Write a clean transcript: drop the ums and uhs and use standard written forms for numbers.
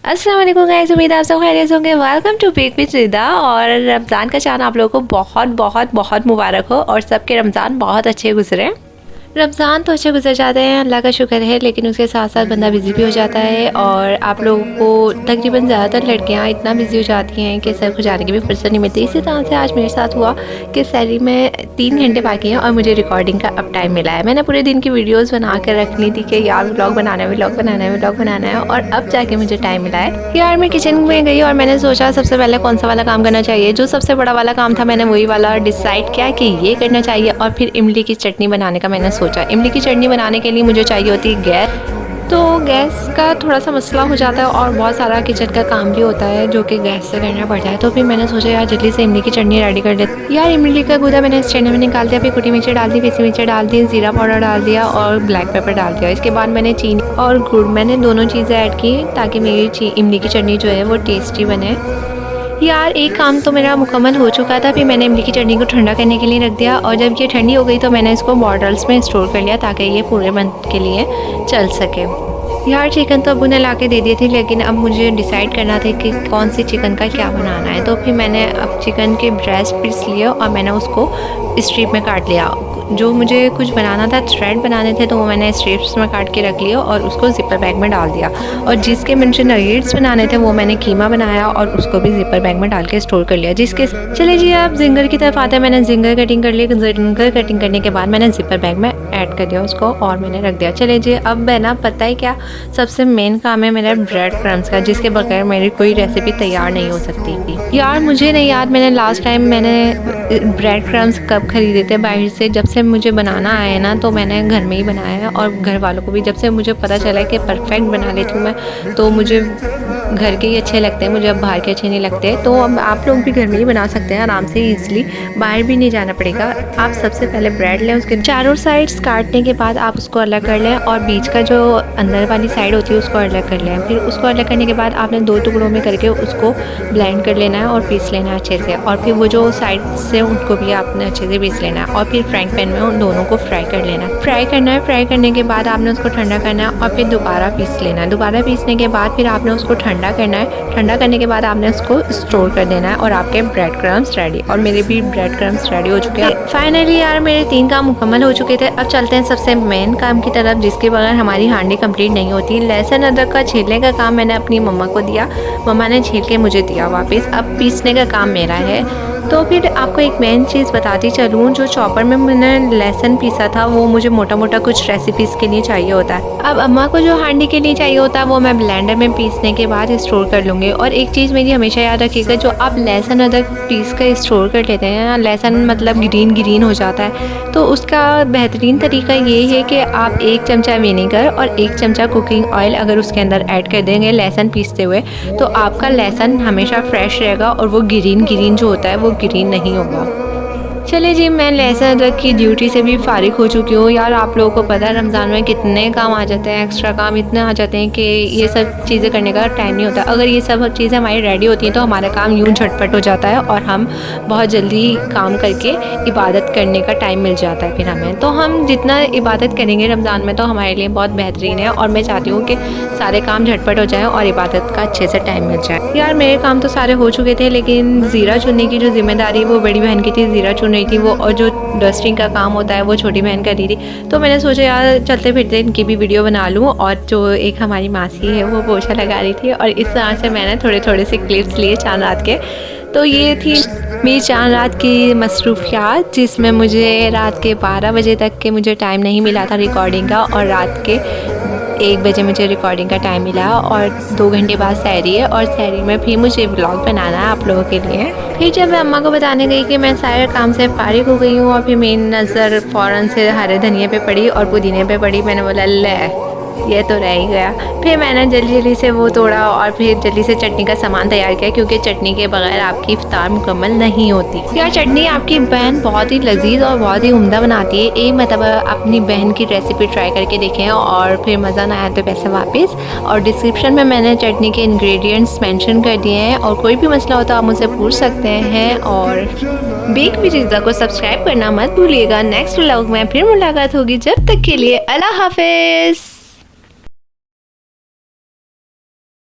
अस्सलाम वालेकुम गाइस, उम्मीद आप सब खैरियत होंगे। Welcome to bake with Rida. और रमज़ान का चाँद आप लोगों को बहुत बहुत बहुत मुबारक हो और सबके रमज़ान बहुत अच्छे गुजरे। रमज़ान तो अच्छे गुजर जाते हैं, अल्लाह का शुक्र है, लेकिन उसके साथ साथ बंदा बिज़ी भी हो जाता है। और आप लोगों को तकरीबन ज़्यादातर लड़कियां इतना बिज़ी हो जाती हैं कि सर को जाने की भी फुर्सत नहीं मिलती। इसी तरह से आज मेरे साथ हुआ कि सहरी में 3 घंटे बाकी हैं और मुझे रिकॉर्डिंग का अब टाइम मिला है। मैंने पूरे दिन की वीडियोज़ बना कर रख ली थी कि यार व्लॉग बनाना है, व्लॉग बनाना है, व्लॉग बनाना है, और अब जाके मुझे टाइम मिला है। यार मैं किचन में गई और मैंने सोचा सबसे पहले कौन सा वाला काम करना चाहिए। जो सबसे बड़ा वाला काम था मैंने वही वाला डिसाइड किया कि ये करना चाहिए। और फिर इमली की चटनी बनाने का मैंने सोचा। इमली की चटनी बनाने के लिए मुझे चाहिए होती है गैस। तो गैस का थोड़ा सा मसला हो जाता है और बहुत सारा किचन का काम भी होता है जो कि गैस से करना पड़ता है। तो फिर मैंने सोचा यार जल्दी से इमली की चटनी रेडी कर लेते। यार इमली का गूदा मैंने इस चटनी में निकाल दिया, फिर कुटी मिर्ची डाल दी, पीसी मिर्ची डाल दी, ज़ीरा पाउडर डाल दिया और ब्लैक पेपर डाल दिया। इसके बाद मैंने चीनी और गुड़ मैंने दोनों चीज़ें ऐड की ताकि मेरी इमली की चटनी जो है वो टेस्टी बने। यार एक काम तो मेरा मुकम्मल हो चुका था। फिर मैंने इमली की चटनी को ठंडा करने के लिए रख दिया और जब ये ठंडी हो गई तो मैंने इसको बॉटल्स में स्टोर कर लिया ताकि ये पूरे मंथ के लिए चल सके। यार चिकन तो अबू ने ला के दे दिए थे, लेकिन अब मुझे डिसाइड करना था कि कौन सी चिकन का क्या बनाना है। तो फिर मैंने अब चिकन के ब्रेस्ट पीस लिए और मैंने उसको स्ट्रिप में काट लिया। जो मुझे कुछ बनाना था, थ्रेड बनाने थे, तो वो मैंने स्ट्रिप्स में काट के रख लिया और उसको जिपर बैग में डाल दिया। और जिसके मुझे नगेट्स बनाने थे वो मैंने कीमा बनाया और उसको भी जिपर बैग में डाल के स्टोर कर लिया। जिसके चले जी अब जिंगर की तरफ आते हैं। मैंने जिंगर कटिंग कर लिया। जिंगर कटिंग करने के बाद मैंने जिपर बैग में ऐड कर दिया उसको और मैंने रख दिया। चले जी अब है ना, पता है क्या सबसे मेन काम है मेरा ब्रेड क्रम्स का, जिसके बगैर मेरी कोई रेसिपी तैयार नहीं हो सकती थी। यार मुझे नहीं याद मैंने लास्ट टाइम मैंने ब्रेड क्रम्स कब खरीदे थे बाहर से। जब से मुझे बनाना आया ना तो मैंने घर में ही बनाया है और घर वालों को भी। जब से मुझे पता चला कि परफेक्ट बना लेती हूँ मैं, तो मुझे घर के ही अच्छे लगते हैं, मुझे अब बाहर के अच्छे नहीं लगते। तो अब आप लोग भी घर में ही बना सकते हैं आराम से ईज़िली, बाहर भी नहीं जाना पड़ेगा। आप सबसे पहले ब्रेड लें, उसके चारों साइड्स काटने के बाद आप उसको अलग कर लें और बीच का जो अंदर वाली साइड होती है उसको अलग कर लें। फिर उसको अलग करने के बाद आपने 2 टुकड़ों में करके उसको ब्लेंड कर लेना है और पीस लेना है अच्छे से। और फिर वो जो साइड से उनको भी आपने अच्छे से पीस लेना है और फिर फ्राइंग पैन में उन दोनों को फ्राई कर लेना है। फ्राई करना है, फ्राई करने के बाद आपने उसको ठंडा करना है और फिर दोबारा पीस लेना है। दोबारा पीसने के बाद फिर आपने उसको ठंडा करना है। ठंडा करने के बाद आपने उसको स्टोर कर देना है और आपके ब्रेड क्रम्स रेडी। और मेरे भी ब्रेड क्रम्स रेडी हो चुके हैं। फाइनली यार मेरे 3 काम मुकम्मल हो चुके थे। अब चलते हैं सबसे मेन काम की तरफ, जिसके बगैर हमारी हांडी कंप्लीट नहीं होती। लहसुन अदरक का छीलने का काम मैंने अपनी मम्मा को दिया, मम्मा ने छील के मुझे दिया वापस। अब पीसने का काम मेरा है। तो फिर आपको एक मेन चीज़ बताती चलूँ, जो चॉपर में मैंने लहसुन पीसा था वो मुझे मोटा मोटा कुछ रेसिपीज़ के लिए चाहिए होता है। अब अम्मा को जो हांडी के लिए चाहिए होता है वो मैं ब्लेंडर में पीसने के बाद स्टोर कर लूँगी। और एक चीज़ मेरी हमेशा याद रखिएगा, जो आप लहसुन अदरक पीस कर स्टोर कर लेते हैं, लहसुन मतलब ग्रीन ग्रीन हो जाता है, तो उसका बेहतरीन तरीका ये है कि आप 1 चमचा विनेगर और 1 चमचा कुकिंग ऑयल अगर उसके अंदर ऐड कर देंगे लहसुन पीसते हुए, तो आपका लहसुन हमेशा फ्रेश रहेगा और वो ग्रीन ग्रीन जो होता है वो ग्रीन नहीं होगा। चले जी मैं लहसुन अदरक की ड्यूटी से भी फ़ारिग हो चुकी हूँ। यार आप लोगों को पता है रमज़ान में कितने काम आ जाते हैं, एक्स्ट्रा काम इतने आ जाते हैं कि ये सब चीज़ें करने का टाइम नहीं होता। अगर ये सब चीज़ें हमारी रेडी होती हैं तो हमारा काम यूँ झटपट हो जाता है और हम बहुत जल्दी काम करके इबादत करने का टाइम मिल जाता है फिर हमें। तो हम जितना इबादत करेंगे रमज़ान में तो हमारे लिए बहुत बेहतरीन है। और मैं चाहती हूँ कि सारे काम झटपट हो जाएँ और इबादत का अच्छे से टाइम मिल जाए। यार मेरे काम तो सारे हो चुके थे, लेकिन ज़ीरा चुनने की जो जिम्मेदारी वो बड़ी बहन की थी, ज़ीरा चुन थी वो, और जो डस्टिंग का काम होता है वो छोटी बहन कर रही थी। तो मैंने सोचा यार चलते फिरते इनकी भी वीडियो बना लूँ। और जो एक हमारी मासी है वो पोछा लगा रही थी और इस तरह से मैंने थोड़े थोड़े से क्लिप्स लिए चांद रात के। तो ये थी मेरी चांद रात की मसरूफियात, जिसमें मुझे रात के 12 बजे तक के मुझे टाइम नहीं मिला था रिकॉर्डिंग का, और रात के 1 बजे मुझे रिकॉर्डिंग का टाइम मिला। और 2 घंटे बाद सहरी है और सहरी में फिर मुझे व्लॉग बनाना है आप लोगों के लिए। फिर जब मैं अम्मा को बताने गई कि मैं सारे काम से फारिग हो गई हूँ और फिर मेरी नज़र फ़ौरन से हरे धनिया पे पड़ी और पुदीने पे पड़ी, मैंने बोला ले ये तो रह ही गया। फिर मैंने जल्दी जल्दी से वो तोड़ा और फिर जल्दी से चटनी का सामान तैयार किया, क्योंकि चटनी के बगैर आपकी इफ्तार मुकम्मल नहीं होती। यार चटनी आपकी बहन बहुत ही लजीज और बहुत ही उम्दा बनाती है। एक मतलब अपनी बहन की रेसिपी ट्राई करके देखें और फिर मज़ा ना आया तो पैसे वापस। और डिस्क्रिप्शन में मैंने चटनी के इंग्रेडिएंट्स मेंशन कर दिए हैं और कोई भी मसला हो तो आप मुझसे पूछ सकते हैं। और बेक विद रिदा को सब्सक्राइब करना मत भूलिएगा। नेक्स्ट व्लॉग में फिर मुलाकात होगी, जब तक के लिए अल्लाह हाफिज़।